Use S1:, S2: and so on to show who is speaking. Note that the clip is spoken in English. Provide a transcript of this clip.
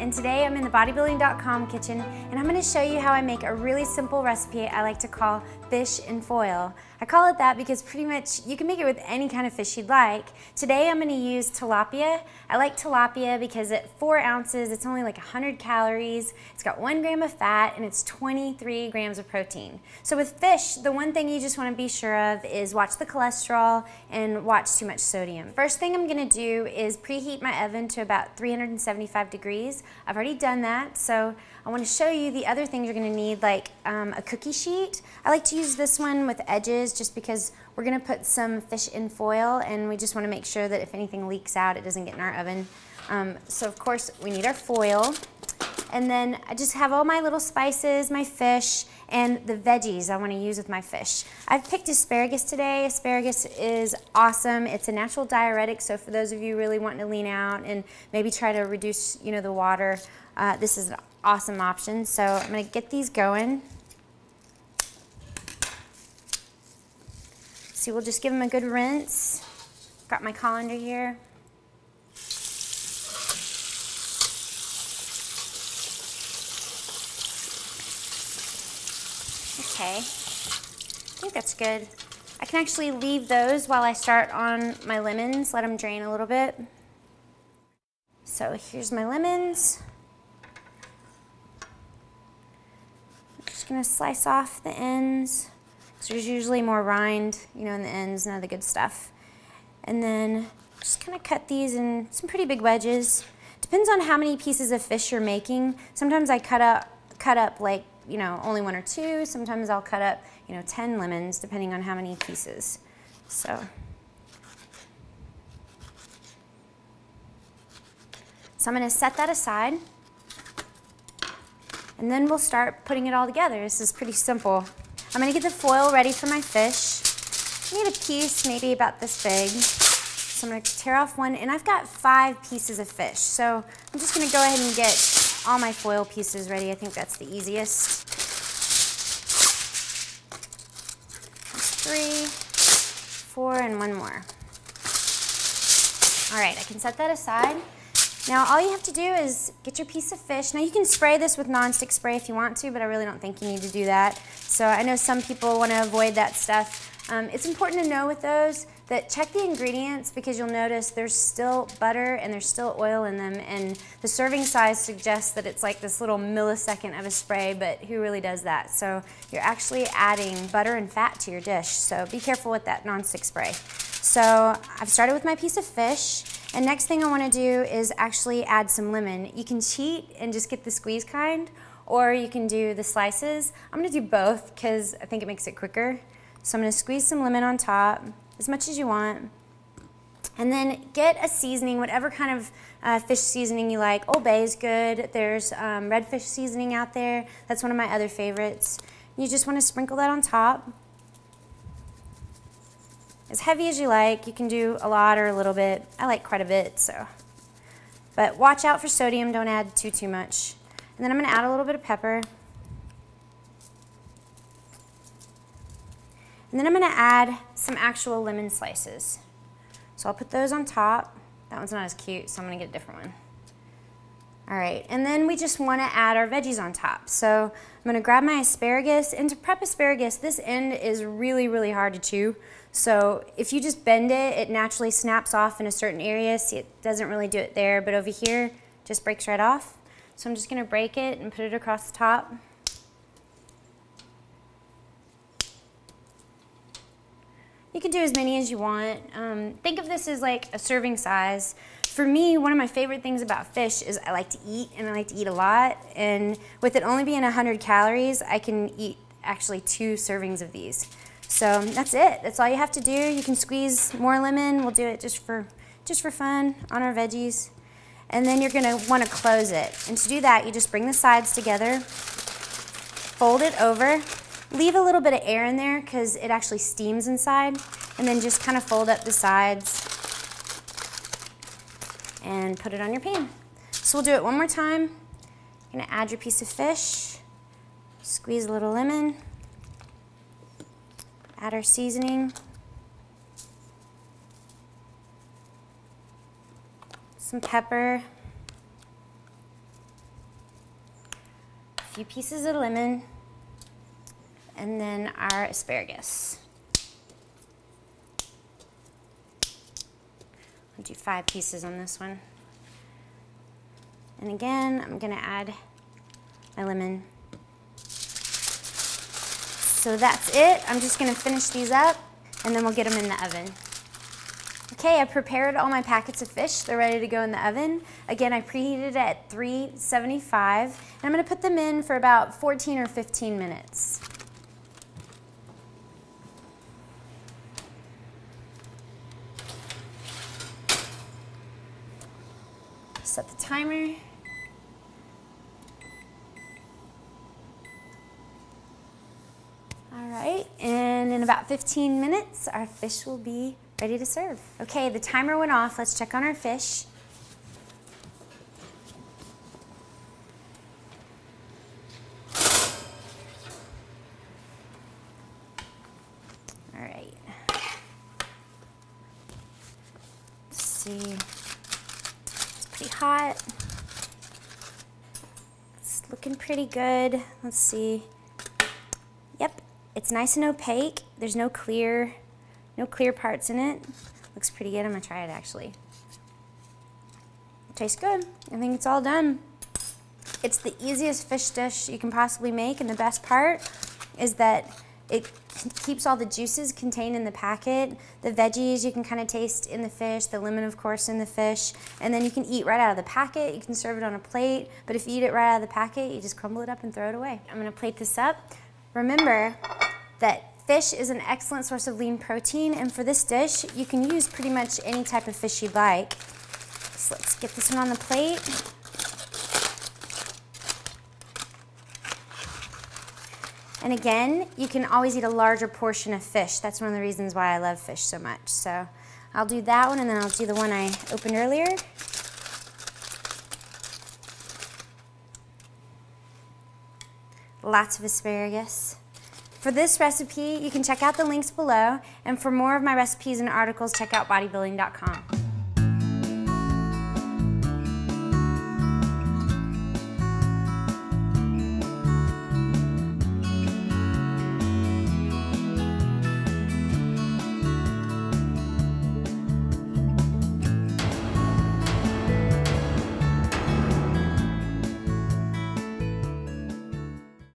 S1: and today I'm in the Bodybuilding.com kitchen, and I'm going to show you how I make a really simple recipe I like to call fish in foil. I call it that because pretty much you can make it with any kind of fish you'd like. Today I'm going to use tilapia. I like tilapia because at 4 ounces it's only like 100 calories, it's got 1 gram of fat, and it's 23 grams of protein. So with fish, the one thing you just want to be sure of is watch the cholesterol and watch too much sodium. First thing I'm going to do is preheat my oven to about 375 degrees. I've already done that, so I want to show you the other things you're going to need, like a cookie sheet. I like to use this one with edges just because we're going to put some fish in foil, and we just want to make sure that if anything leaks out, it doesn't get in our oven. So of course we need our foil, and then I just have all my little spices, my fish, and the veggies I want to use with my fish. I've picked asparagus today. Asparagus is awesome. It's a natural diuretic, so for those of you really wanting to lean out and maybe try to reduce, the water, this is an awesome option. So I'm going to get these going. So we'll just give them a good rinse. Got my colander here. Okay, I think that's good. I can actually leave those while I start on my lemons, let them drain a little bit. So here's my lemons. I'm just gonna slice off the ends, because there's usually more rind, in the ends, none of the good stuff. And then just kind of cut these in some pretty big wedges. Depends on how many pieces of fish you're making. Sometimes I cut up like, only 1 or 2. Sometimes I'll cut up, 10 lemons, depending on how many pieces. So I'm going to set that aside, and then we'll start putting it all together. This is pretty simple. I'm going to get the foil ready for my fish. I need a piece maybe about this big. So I'm going to tear off one, and I've got 5 pieces of fish. So I'm just going to go ahead and get all my foil pieces ready. I think that's the easiest. That's 3, 4, and 1 more. All right, I can set that aside. Now all you have to do is get your piece of fish. Now you can spray this with nonstick spray if you want to, but I really don't think you need to do that. So I know some people want to avoid that stuff. It's important to know with those that check the ingredients, because you'll notice there's still butter and there's still oil in them, and the serving size suggests that it's like this little millisecond of a spray, but who really does that? So you're actually adding butter and fat to your dish, so be careful with that nonstick spray. So I've started with my piece of fish, and next thing I want to do is actually add some lemon. You can cheat and just get the squeeze kind, or you can do the slices. I'm going to do both because I think it makes it quicker. So I'm going to squeeze some lemon on top, as much as you want, and then get a seasoning, whatever kind of fish seasoning you like. Old Bay is good. There's redfish seasoning out there. That's one of my other favorites. You just want to sprinkle that on top. As heavy as you like. You can do a lot or a little bit. I like quite a bit, so. But watch out for sodium. Don't add too much. And then I'm going to add a little bit of pepper. And then I'm going to add some actual lemon slices. So I'll put those on top. That one's not as cute, so I'm going to get a different one. All right, and then we just want to add our veggies on top. So I'm going to grab my asparagus, and to prep asparagus, this end is really hard to chew. So if you just bend it, it naturally snaps off in a certain area. See, it doesn't really do it there, but over here, it just breaks right off. So I'm just going to break it and put it across the top. You can do as many as you want. Think of this as like a serving size. For me, one of my favorite things about fish is I like to eat, and I like to eat a lot. And with it only being 100 calories, I can eat actually 2 servings of these. So that's it. That's all you have to do. You can squeeze more lemon. We'll do it just for fun on our veggies. And then you're gonna want to close it. And to do that, you just bring the sides together, fold it over. Leave a little bit of air in there because it actually steams inside, and then just kind of fold up the sides and put it on your pan. So we'll do it one more time. You're gonna add your piece of fish, squeeze a little lemon, add our seasoning, some pepper, few pieces of lemon, and then our asparagus. I'll do 5 pieces on this one. And again, I'm gonna add my lemon. So that's it. I'm just gonna finish these up and then we'll get them in the oven. Okay, I prepared all my packets of fish. They're ready to go in the oven. Again, I preheated it at 375, and I'm gonna put them in for about 14 or 15 minutes. Set the timer. All right, and in about 15 minutes, our fish will be ready to serve. Okay, the timer went off. Let's check on our fish. All right. Let's see. It's pretty hot. It's looking pretty good. Let's see. Yep. It's nice and opaque. There's no clear parts in it. Looks pretty good. I'm gonna try it actually. It tastes good. I think it's all done. It's the easiest fish dish you can possibly make, and the best part is that it keeps all the juices contained in the packet. The veggies you can kind of taste in the fish, the lemon of course in the fish, and then you can eat right out of the packet. You can serve it on a plate, but if you eat it right out of the packet, you just crumble it up and throw it away. I'm gonna plate this up. Remember that fish is an excellent source of lean protein, and for this dish, you can use pretty much any type of fish you'd like. So let's get this one on the plate. And again, you can always eat a larger portion of fish. That's one of the reasons why I love fish so much. So I'll do that one, and then I'll do the one I opened earlier. Lots of asparagus. For this recipe, you can check out the links below, and for more of my recipes and articles, check out Bodybuilding.com.